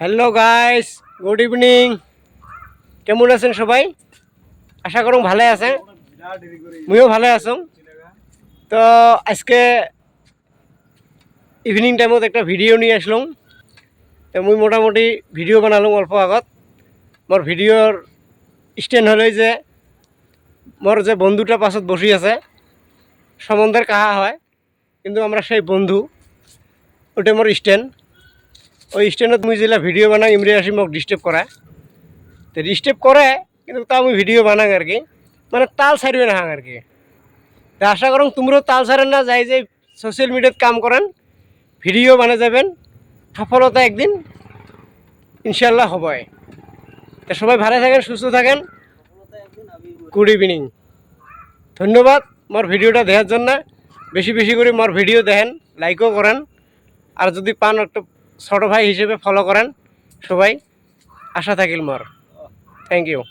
Hello guys, good evening. কেমন আছেন সবাই? আশা করুন ভালো আছেন। মুইও ভালো আছো। তো আজকে ইভিনিং টাইমত একটা ভিডিও নিয়ে আসলাম। তো মুই মোটামুটি ভিডিও বানালাম অল্প আগত। মোর ভিডিওর স্ট্যান্ড হলো যে মোর যে বন্ধুটা পাছত বসি আছে সম্বন্ধের কাহা হয়, কিন্তু আমরা সেই বন্ধু, ওটা মোর স্ট্যান্ড। ওই স্ট্যান্ডত মুই যেটা ভিডিও বানাই ইমরি আসি মোক ডিস্টার্ব করা। তো ডিস্টার্ব করে কিন্তু তা আমি ভিডিও বানাই আর কি, মানে তাল ছাড়বে না আর কি। তো আশা করুন তোমরাও তাল ছাড়েন না, যাই যে সোশ্যাল মিডিয়াত কাম করেন, ভিডিও বানিয়ে যাবেন, সফলতা একদিন ইনশাল্লাহ হবই। তো সবাই ভালো থাকেন, সুস্থ থাকেন। Good evening. ধন্যবাদ মোর ভিডিওটা দেখার জন্য। বেশি বেশি করে মোর ভিডিও দেখেন, লাইকও করেন, আর যদি পান একটা ছোটো ভাই হিসেবে ফলো করেন সবাই। আশা থাকিল মোর। Thank you.